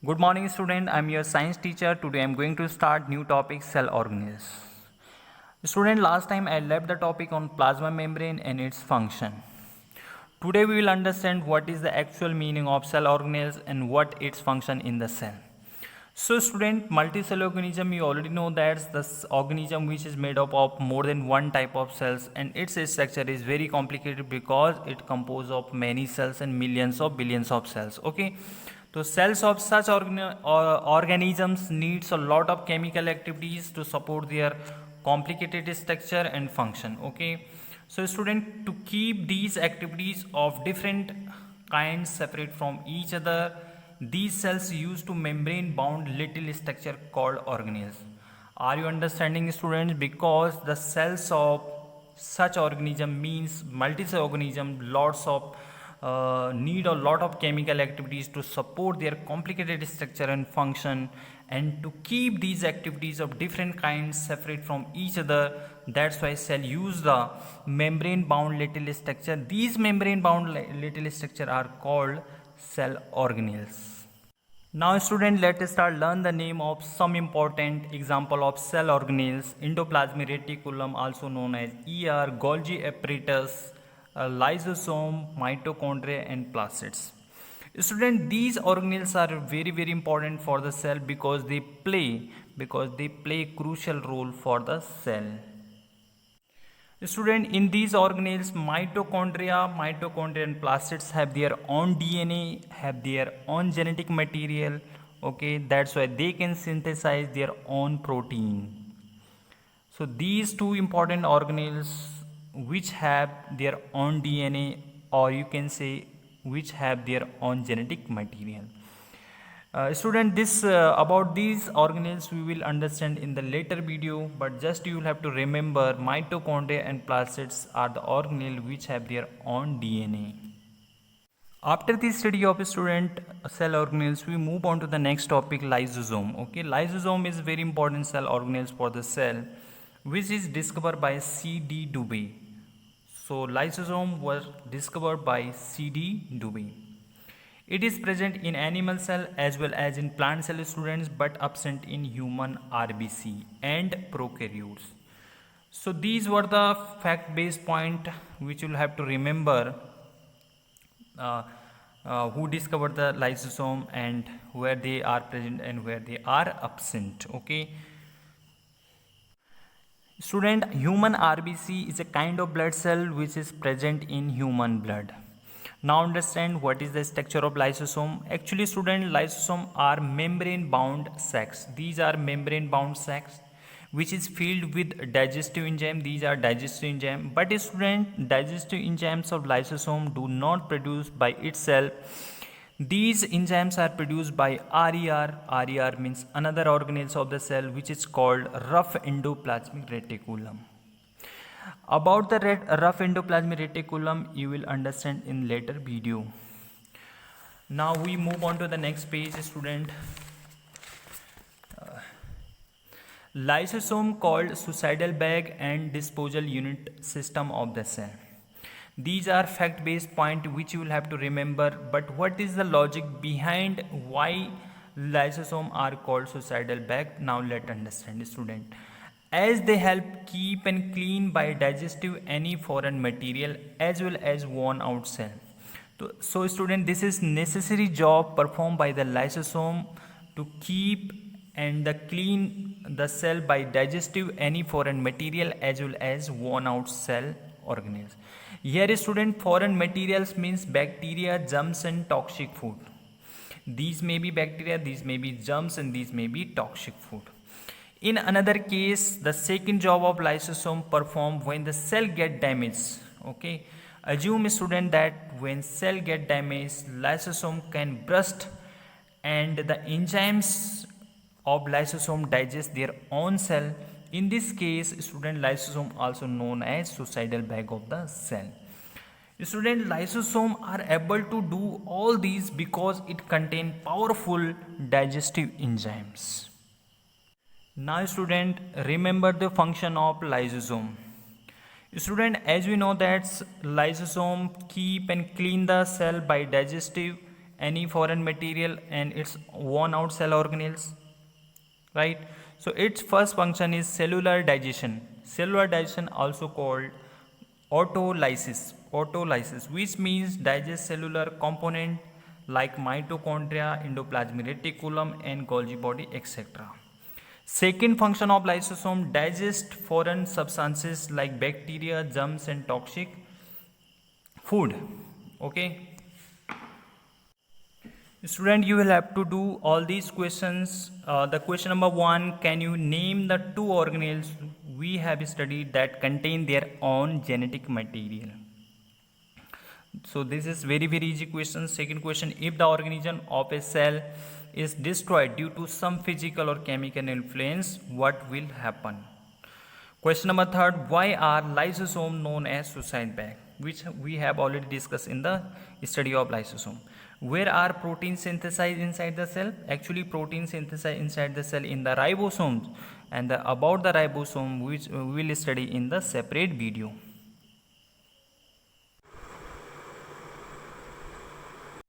Good morning student, I am your science teacher. Today I am going to start new topic cell organelles. Student, last time I left the topic on plasma membrane and its function. Today we will understand what is the actual meaning of cell organelles and what its function in the cell. So student, multicell organism, you already know that's the organism which is made up of more than one type of cells, and its structure is very complicated because it composed of many cells and millions of billions of cells. Okay, so cells of such organisms needs a lot of chemical activities to support their complicated structure and function. Okay, so student, to keep these activities of different kinds separate from each other, these cells used to membrane bound little structure called organelles. Are you understanding students? Because the cells of such organism means multicell organism, lots of need a lot of chemical activities to support their complicated structure and function, and to keep these activities of different kinds separate from each other, that's why cell use the membrane bound little structure. These membrane bound little structure are called cell organelles. Now student, let us start learn the name of some important example of cell organelles. Endoplasmic reticulum, also known as ER, Golgi apparatus, lysosome, mitochondria and plastids. Student, these organelles are very important for the cell because they play a crucial role for the cell. Student, in these organelles, mitochondria and plastids have their own DNA, have their own genetic material. Okay, that's why they can synthesize their own protein. So these two important organelles which have their own DNA, or you can say which have their own genetic material. Student, this about these organelles we will understand in the later video, but just you will have to remember mitochondria and plastids are the organelle which have their own DNA. After the study of student cell organelles, we move on to the next topic, lysosome. Okay, lysosome is very important cell organelles for the cell, which is discovered by C.D. Dubé. So lysosome was discovered by C.D. Dubé. It is present in animal cell as well as in plant cell students, but absent in human RBC and prokaryotes. So these were the fact-based point which you will have to remember. Who discovered the lysosome and where they are present and where they are absent. Okay. Student, human RBC is a kind of blood cell which is present in human blood. Now understand what is the structure of lysosome. Actually student, lysosome are membrane bound sacs. These are membrane bound sacs which is filled with digestive enzyme. These are digestive enzyme, but student, digestive enzymes of lysosome do not produce by itself. These enzymes are produced by RER. RER means another organelles of the cell which is called rough endoplasmic reticulum. About the rough endoplasmic reticulum you will understand in later video. Now we move on to the next page student. Lysosome called suicidal bag and disposal unit system of the cell. These are fact based point which you will have to remember, but what is the logic behind why lysosome are called suicidal bag? Now let's understand student. As they help keep and clean by digestive any foreign material as well as worn out cell. So student, this is necessary job performed by the lysosome to keep and the clean the cell by digestive any foreign material as well as worn out cell organelles. Here student, foreign materials means bacteria, germs and toxic food. These may be bacteria, these may be germs and these may be toxic food. In another case, the second job of lysosome perform when the cell get damaged. Okay, assume student that when cell get damaged, lysosome can burst and the enzymes of lysosome digest their own cell. In this case student, lysosome also known as suicidal bag of the cell. Student, lysosome are able to do all these because it contain powerful digestive enzymes. Now student, remember the function of lysosome. Student, as we know that lysosome keep and clean the cell by digestive any foreign material and it's worn out cell organelles, right? So its first function is cellular digestion. Cellular digestion also called autolysis, which means digest cellular component like mitochondria, endoplasmic reticulum and Golgi body, etc. Second function of lysosome: digest foreign substances like bacteria, germs and toxic food. Okay, student, you will have to do all these questions. The question number 1: can you name the 2 organelles we have studied that contain their own genetic material? So this is very easy question. Second question: if the organism of a cell is destroyed due to some physical or chemical influence, what will happen? Question number 3: why are lysosomes known as suicide bag, which we have already discussed in the study of lysosome. Where are proteins synthesized inside the cell? Actually, proteins synthesized inside the cell in the ribosomes, and about the ribosome, which we will study in the separate video.